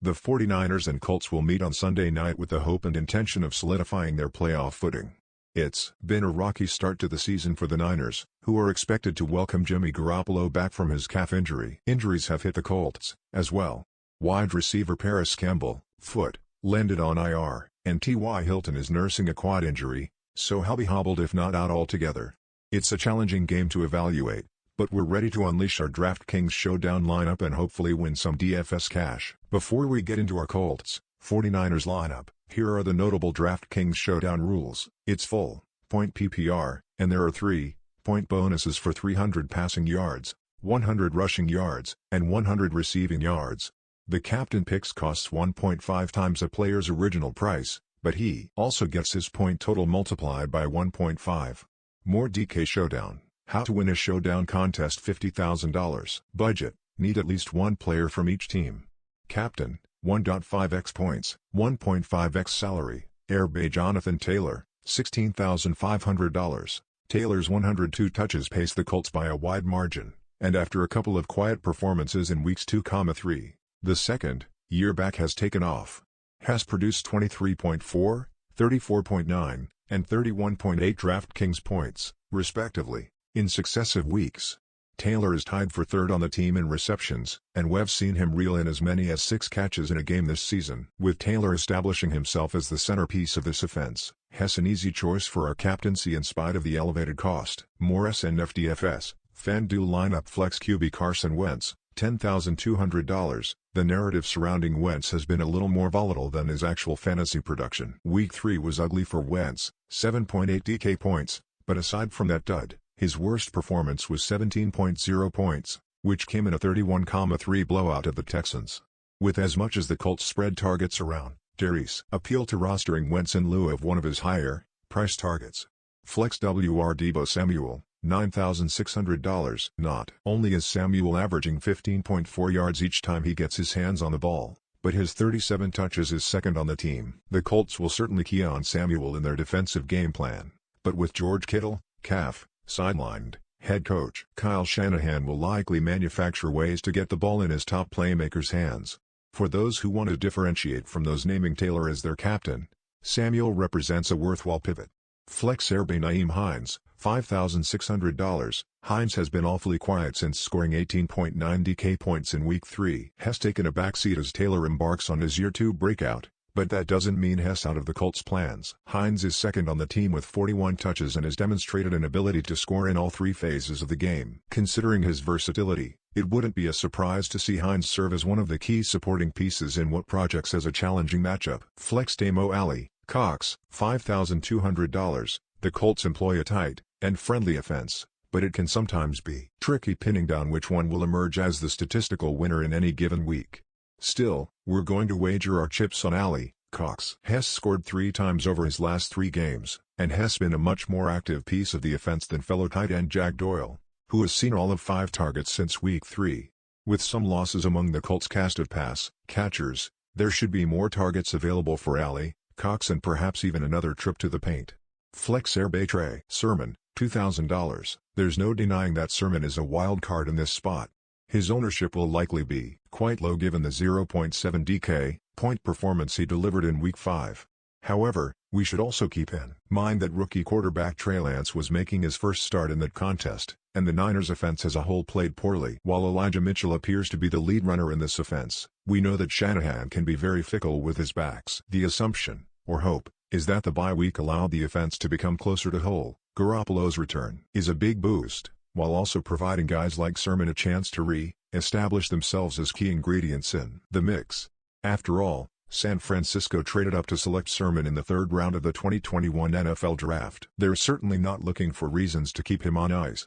The 49ers and Colts will meet on Sunday night with the hope and intention of solidifying their playoff footing. It's been a rocky start to the season for the Niners, who are expected to welcome Jimmy Garoppolo back from his calf injury. Injuries have hit the Colts, as well. Wide receiver Paris Campbell, foot, landed on IR, and T.Y. Hilton is nursing a quad injury, so he'll be hobbled if not out altogether. It's a challenging game to evaluate, but we're ready to unleash our DraftKings Showdown lineup and hopefully win some DFS cash. Before we get into our Colts 49ers lineup, here are the notable DraftKings Showdown rules. It's full point PPR, and there are 3-point bonuses for 300 passing yards, 100 rushing yards, and 100 receiving yards. The captain picks costs 1.5 times a player's original price, but he also gets his point total multiplied by 1.5. More DK Showdown. How to win a showdown contest: $50,000. Budget: need at least one player from each team. Captain: 1.5x points, 1.5x salary. Airbay Jonathan Taylor, $16,500. Taylor's 102 touches pace the Colts by a wide margin, and after a couple of quiet performances in weeks 2-3, the second-year back has taken off. Has produced 23.4, 34.9, and 31.8 DraftKings points, respectively, in successive weeks. Taylor is tied for third on the team in receptions, and we've seen him reel in as many as 6 catches in a game this season. With Taylor establishing himself as the centerpiece of this offense, Hess an easy choice for our captaincy in spite of the elevated cost. More SNF DFS, FanDuel lineup flex QB Carson Wentz, $10,200. The narrative surrounding Wentz has been a little more volatile than his actual fantasy production. Week 3 was ugly for Wentz, 7.8 DK points, but aside from that dud, his worst performance was 17.0 points, which came in a 31-3 blowout at the Texans. With as much as the Colts spread targets around, Terry's appeal to rostering Wentz in lieu of one of his higher-price targets. Flex WR Deebo Samuel, $9,600. Not only is Samuel averaging 15.4 yards each time he gets his hands on the ball, but his 37 touches is second on the team. The Colts will certainly key on Samuel in their defensive game plan, but with George Kittle, calf, sidelined, head coach Kyle Shanahan will likely manufacture ways to get the ball in his top playmakers' hands. For those who want to differentiate from those naming Taylor as their captain, Samuel represents a worthwhile pivot. Flex Airbay Nyheim Hines, $5,600. Hines has been awfully quiet since scoring 18.9 DK points in Week 3. Has taken a backseat as Taylor embarks on his Year 2 breakout, but that doesn't mean Hess out of the Colts' plans. Hines is second on the team with 41 touches and has demonstrated an ability to score in all 3 phases of the game. Considering his versatility, it wouldn't be a surprise to see Hines serve as one of the key supporting pieces in what projects as a challenging matchup. Flex Damo Alley Cox, $5,200. The Colts employ a tight and friendly offense, but it can sometimes be tricky pinning down which one will emerge as the statistical winner in any given week. Still, we're going to wager our chips on Alley Cox. Hess scored 3 times over his last 3 games, and has been a much more active piece of the offense than fellow tight end Jack Doyle, who has seen all of 5 targets since Week 3. With some losses among the Colts' cast of pass catchers, there should be more targets available for Alley Cox and perhaps even another trip to the paint. Flex Airbay Trey Sermon, $2,000. There's no denying that Sermon is a wild card in this spot. His ownership will likely be quite low given the 0.7 DK point performance he delivered in Week 5. However, we should also keep in mind that rookie quarterback Trey Lance was making his first start in that contest, and the Niners' offense as a whole played poorly. While Elijah Mitchell appears to be the lead runner in this offense, we know that Shanahan can be very fickle with his backs. The assumption, or hope, is that the bye week allowed the offense to become closer to whole. Garoppolo's return is a big boost, while also providing guys like Sermon a chance to re-establish themselves as key ingredients in the mix. After all, San Francisco traded up to select Sermon in the 3rd round of the 2021 NFL Draft. They're certainly not looking for reasons to keep him on ice,